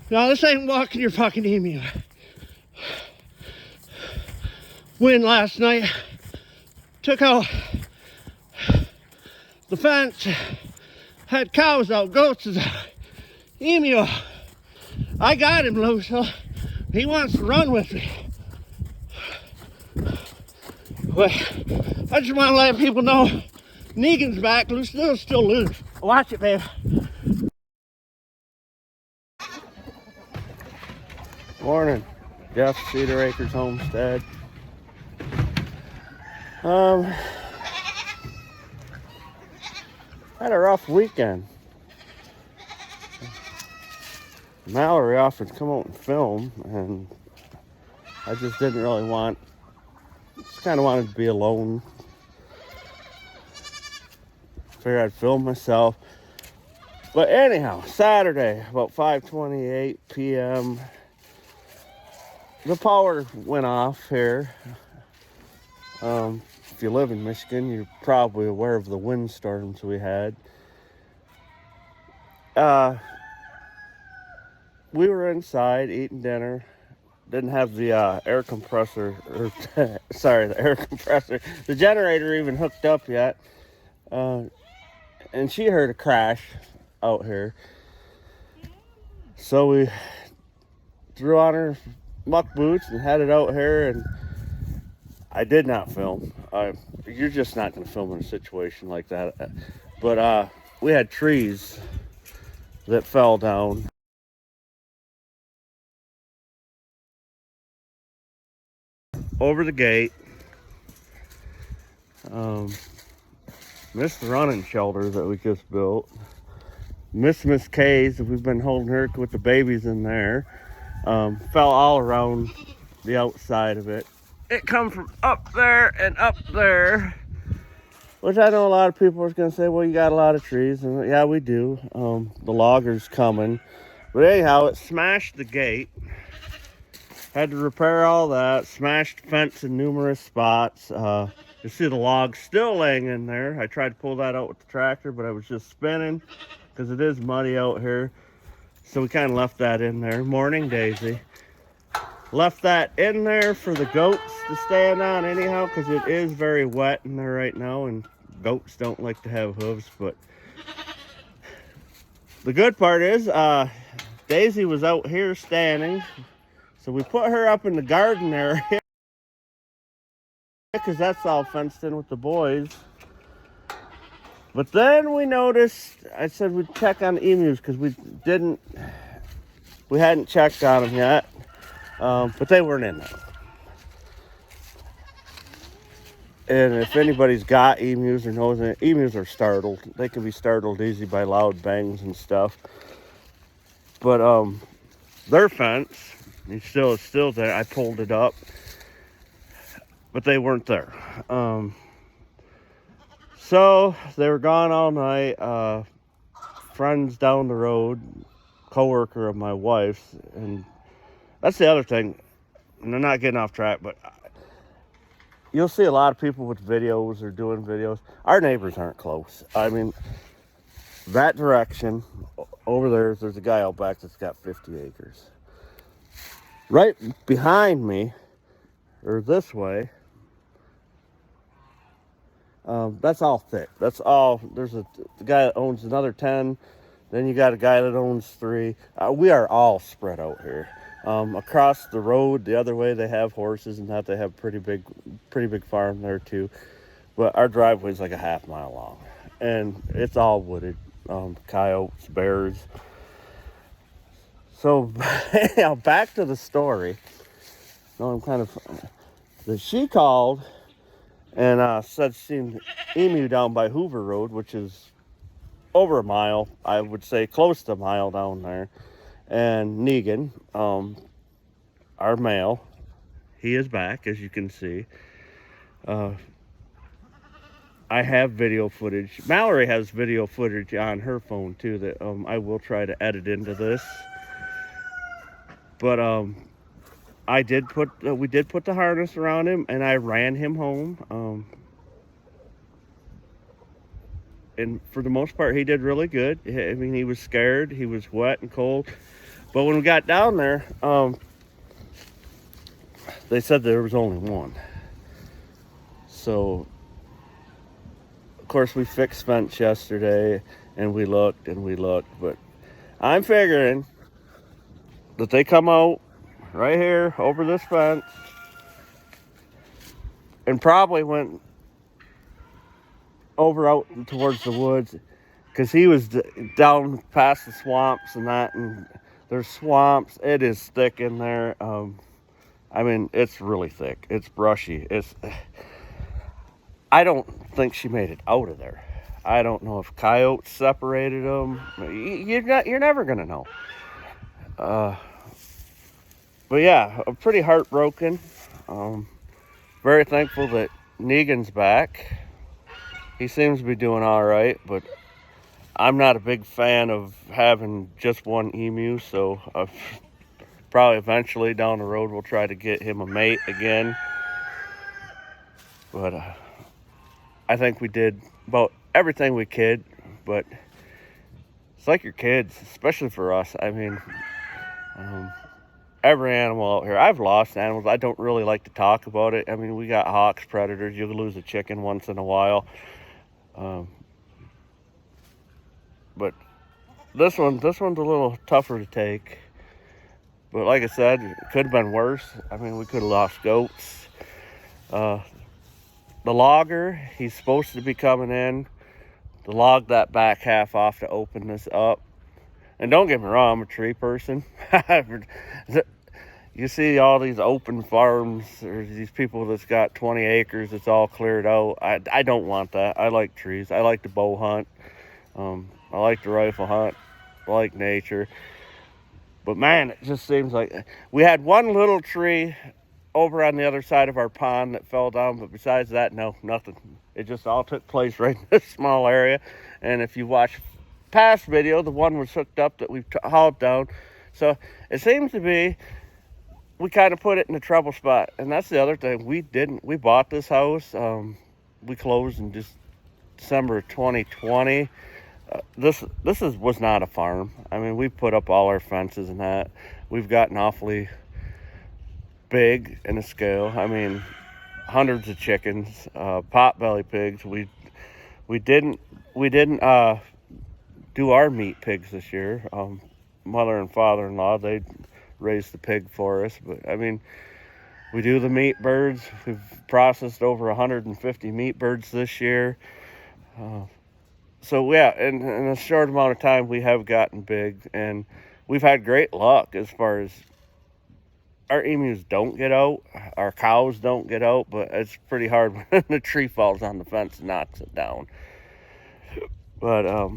No, this ain't walking your fucking emu. Wind last night took out the fence, had cows out, goats out, emu. I got him loose, so he wants to run with me. But I just want to let people know Negan's back, Lucilla's still loose. Watch it, babe. Morning, Jeff, Cedar Acres Homestead. Had a rough weekend. Mallory offered to come out and film, and I just didn't really want, just kind of wanted to be alone. Figured I'd film myself. But anyhow, Saturday, about 5:28 p.m., the power went off here. If you live in Michigan, you're probably aware of the windstorms we had. We were inside eating dinner. Didn't have the air compressor, or sorry, the air compressor, the generator even hooked up yet. And she heard a crash out here. So we threw on her muck boots and headed out here, and I did not film. You're just not going to film in a situation like that. But we had trees that fell down. Over the gate. Missed the running shelter that we just built. Miss K's, we've been holding her with the babies in there. Fell all around the outside of it. It come from up there and up there, which I know a lot of people are going to say, well, you got a lot of trees. And yeah, we do. The logger's coming. But anyhow, it smashed the gate. Had to repair all that. Smashed fence in numerous spots. You see the log still laying in there. I tried to pull that out with the tractor, but I was just spinning because it is muddy out here. So we kind of left that in there. Morning, Daisy. Left that in there for the goats to stand on anyhow, because it is very wet in there right now, and goats don't like to have hooves. But the good part is Daisy was out here standing, so we put her up in the garden area because that's all fenced in with the boys. But then we noticed, I said we'd check on the emus because we hadn't checked on them yet. But they weren't in there. And if anybody's got emus or knows it, emus are startled. They can be startled easy by loud bangs and stuff. But their fence, it's still there. I pulled it up, but they weren't there. So they were gone all night. Friends down the road, coworker of my wife's, and that's the other thing, and I'm not getting off track, but you'll see a lot of people with videos or doing videos. Our neighbors aren't close. I mean, that direction over there's a guy out back that's got 50 acres. Right behind me, or this way, that's all thick. That's all. There's the guy that owns another 10. Then you got a guy that owns 3. We are all spread out here. Across the road, the other way, they have horses and that. They have pretty big farm there too. But our driveway's like a half mile long, and it's all wooded. Coyotes, bears. So, back to the story. No, I'm kind of. She called and said she seen emu down by Hoover Road, which is over a mile. I would say close to a mile down there. And Negan, our male, he is back, as you can see. I have video footage. Mallory has video footage on her phone too that I will try to edit into this. But we did put the harness around him, and I ran him home. And for the most part, he did really good. I mean, he was scared. He was wet and cold. But when we got down there, they said there was only one. So, of course, we fixed fence yesterday, and we looked, but I'm figuring that they come out right here over this fence and probably went over out towards the woods, because he was down past the swamps and that, and there's swamps. It is thick in there. I mean, it's really thick. It's brushy. I don't think she made it out of there. I don't know if coyotes separated them. You're never gonna know. But yeah, I'm pretty heartbroken. Very thankful that Negan's back. He seems to be doing all right, but I'm not a big fan of having just one emu, so probably eventually down the road we'll try to get him a mate again. But I think we did about everything we could, but it's like your kids, especially for us. I mean, every animal out here, I've lost animals. I don't really like to talk about it. I mean, we got hawks, predators. You'll lose a chicken once in a while. But this one's a little tougher to take. But like I said, it could have been worse. I mean, we could have lost goats. The logger, he's supposed to be coming in to log that back half off to open this up. And don't get me wrong, I'm a tree person. You see all these open farms, or these people that's got 20 acres, it's all cleared out. I don't want that. I like trees. I like to bow hunt. I like to rifle hunt. I like nature. But man, it just seems like we had one little tree over on the other side of our pond that fell down, but besides that, no, nothing. It just all took place right in this small area. And if you watch past video, the one was hooked up that we hauled down. So it seems to be we kind of put it in a trouble spot. And that's the other thing. We bought this house. We closed in just December 2020. This was not a farm. I mean, we put up all our fences and that. We've gotten awfully big in a scale. I mean, hundreds of chickens, potbelly pigs. We didn't do our meat pigs this year. Mother and father-in-law, they raised the pig for us. But I mean, we do the meat birds. We've processed over 150 meat birds this year. So yeah, in a short amount of time, we have gotten big, and we've had great luck as far as our emus don't get out, our cows don't get out, but it's pretty hard when the tree falls on the fence and knocks it down. But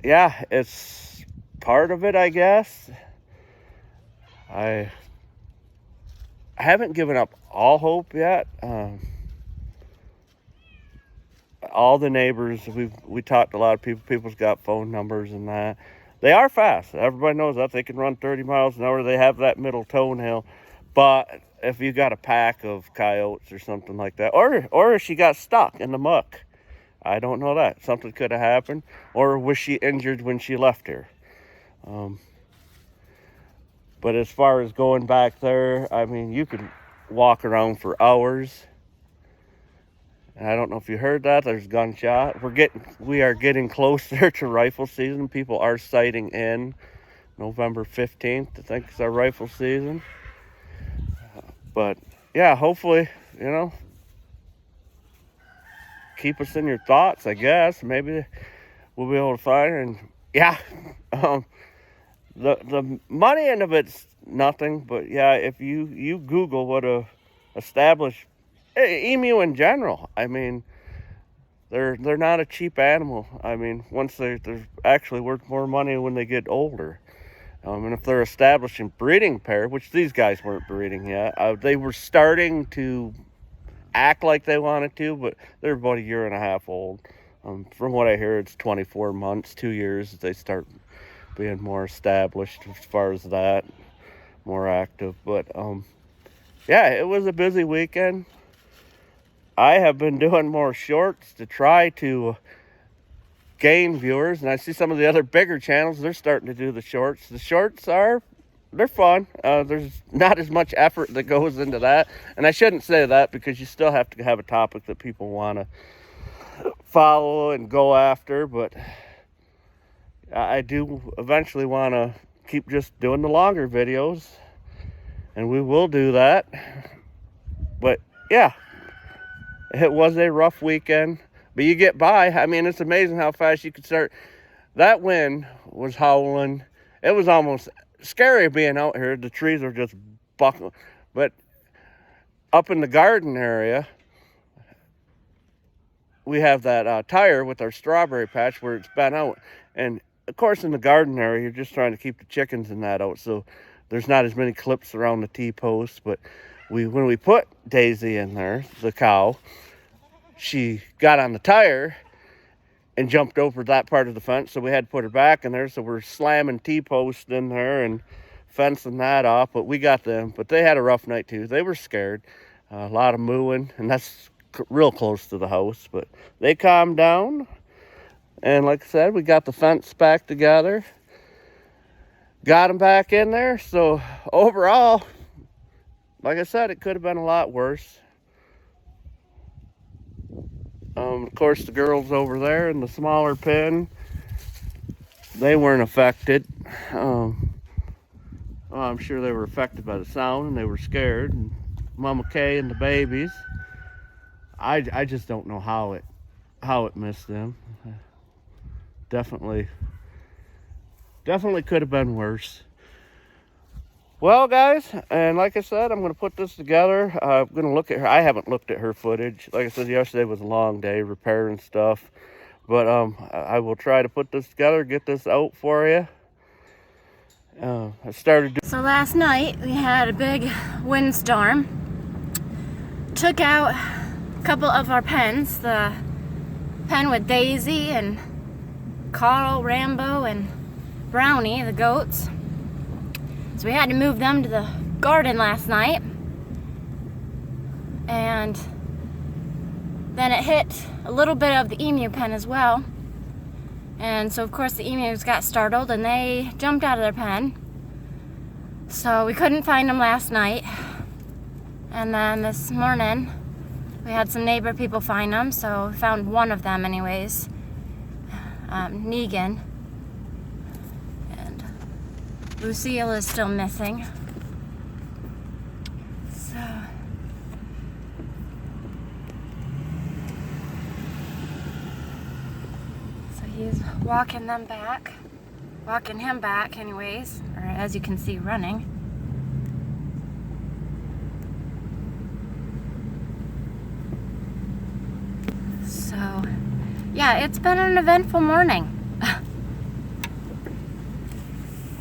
yeah, it's part of it, I guess. I haven't given up all hope yet. All the neighbors, we talked to a lot of people. People's got phone numbers and that. They are fast. Everybody knows that. They can run 30 miles an hour. They have that middle toenail. But if you got a pack of coyotes or something like that, or if she got stuck in the muck, I don't know that. Something could have happened. Or was she injured when she left here? But as far as going back there, I mean, you could walk around for hours. And I don't know if you heard that. There's gunshot. We are getting closer to rifle season. People are sighting in November 15th. I think it's our rifle season. But yeah, hopefully, keep us in your thoughts, I guess. Maybe we'll be able to find her. And yeah, the money end of it's nothing. But yeah, if you Google what a established emu in general, I mean, they're not a cheap animal. I mean, once they're actually worth more money when they get older. And if they're establishing breeding pair, which these guys weren't breeding yet, they were starting to act like they wanted to, but they're about a year and a half old. From what I hear, it's 24 months, 2 years, they start being more established as far as that, more active. But yeah, it was a busy weekend. I have been doing more shorts to try to gain viewers, and I see some of the other bigger channels, they're starting to do the shorts. The shorts they're fun. There's not as much effort that goes into that. And I shouldn't say that, because you still have to have a topic that people want to follow and go after. But I do eventually want to keep just doing the longer videos, and we will do that. But yeah, it was a rough weekend, but you get by. I mean, it's amazing how fast you can start. That wind was howling. It was almost scary being out here. The trees were just buckling. But up in the garden area, we have that tire with our strawberry patch where it's been out. And of course, in the garden area, you're just trying to keep the chickens and that out, so there's not as many clips around the T-post. But when we put Daisy in there, the cow, she got on the tire and jumped over that part of the fence, so we had to put her back in there. So we're slamming T-post in there and fencing that off. But we got them. But they had a rough night too. They were scared. A lot of mooing, and that's real close to the house. But they calmed down. And like I said, we got the fence back together. Got them back in there. So overall, like I said, it could have been a lot worse. Of course, the girls over there in the smaller pen, they weren't affected. I'm sure they were affected by the sound, and they were scared. And Mama Kay and the babies, I just don't know how it missed them. Definitely could have been worse. Well, guys, and like I said, I'm going to put this together. I'm going to look at her. I haven't looked at her footage. Like I said, yesterday was a long day repairing stuff. But I will try to put this together, get this out for you. So last night we had a big windstorm. Took out a couple of our pens. The pen with Daisy and Carl, Rambo, and Brownie, the goats. So we had to move them to the garden last night. And then it hit a little bit of the EMU pen as well. And so of course the emus got startled and they jumped out of their pen. So we couldn't find them last night. And then this morning we had some neighbor people find them, so we found one of them anyways. Negan. And Lucille is still missing. So he's walking him back anyways, or as you can see, running. So yeah, it's been an eventful morning.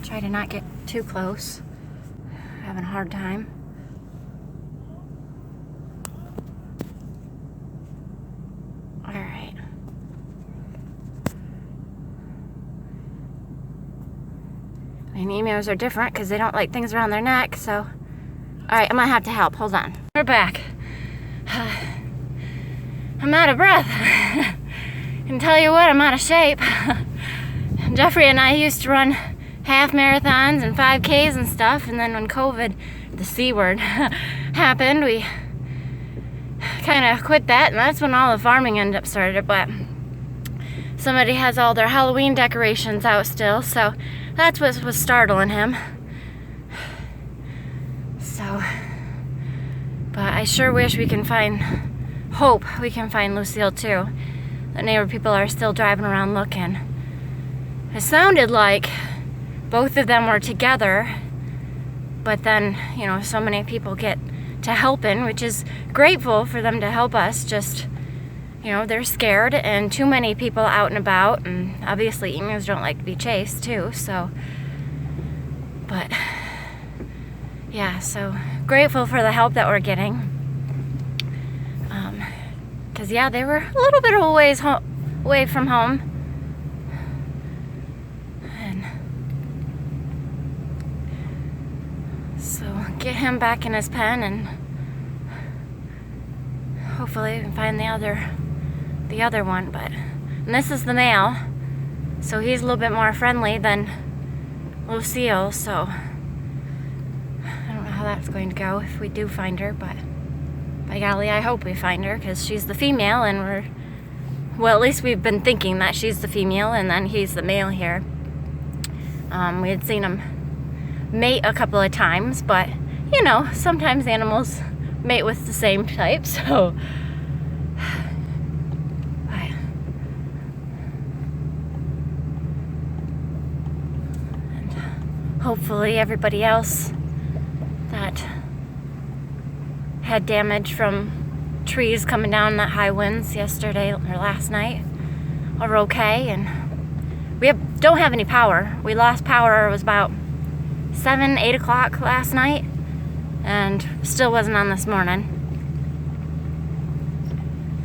Try to not get too close. Having a hard time. Alright. And emus are different because they don't like things around their neck, so. Alright, I'm gonna have to help. Hold on. We're back. I'm out of breath. Can tell you what, I'm out of shape. Jeffrey and I used to run half marathons and 5Ks and stuff, and then when COVID, the C word, happened, we kind of quit that, and that's when all the farming ended up started. But somebody has all their Halloween decorations out still, so that's what was startling him. So, but I sure wish we can hope we can find Lucille too. The neighbor people are still driving around looking. It sounded like both of them were together, but then, you know, so many people get to helping, which is grateful for them to help us. Just, you know, they're scared and too many people out and about, and obviously emus don't like to be chased too, so. But yeah, so grateful for the help that we're getting. Because yeah, they were a little bit of a ways away from home. And so get him back in his pen, and hopefully we can find the other one. And this is the male. So he's a little bit more friendly than Lucille, so I don't know how that's going to go if we do find her, but by golly, I hope we find her, because she's the female, and well, at least we've been thinking that she's the female and then he's the male here. We had seen him mate a couple of times, but you know, sometimes animals mate with the same type, so hopefully everybody else that had damage from trees coming down that high winds yesterday or last night are okay. And we don't have any power. We lost power, it was about 7, 8 o'clock last night, and still wasn't on this morning.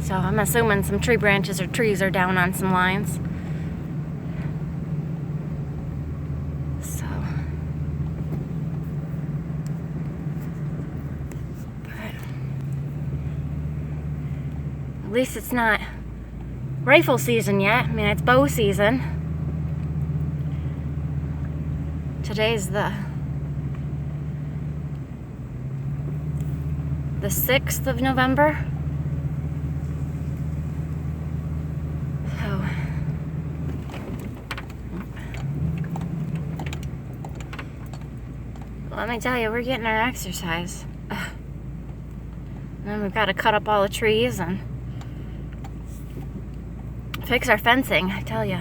So I'm assuming some tree branches or trees are down on some lines. At least it's not rifle season yet. I mean, it's bow season. Today's the 6th of November. So let me tell you, we're getting our exercise. And then we've got to cut up all the trees and fix our fencing, I tell ya.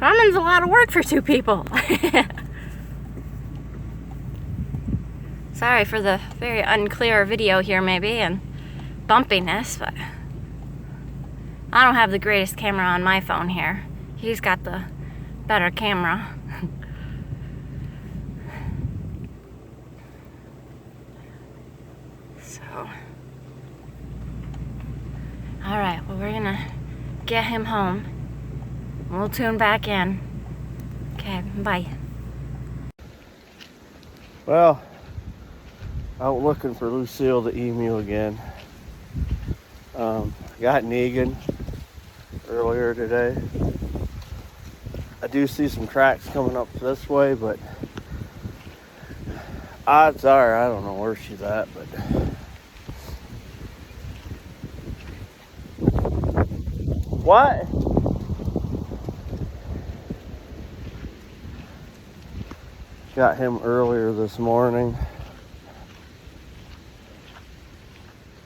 Farming's a lot of work for 2 people. Sorry for the very unclear video here maybe and bumpiness, but I don't have the greatest camera on my phone here. He's got the better camera. So alright, well, we're gonna get him home. We'll tune back in. Okay, bye. Well, out looking for Lucille the emu again. Got Negan earlier today. I do see some tracks coming up this way, but odds are I don't know where she's at, but what? Got him earlier this morning.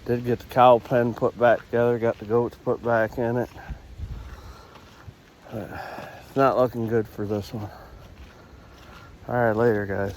Did get the cow pen put back together, got the goats put back in it. But it's not looking good for this one. All right, later, guys.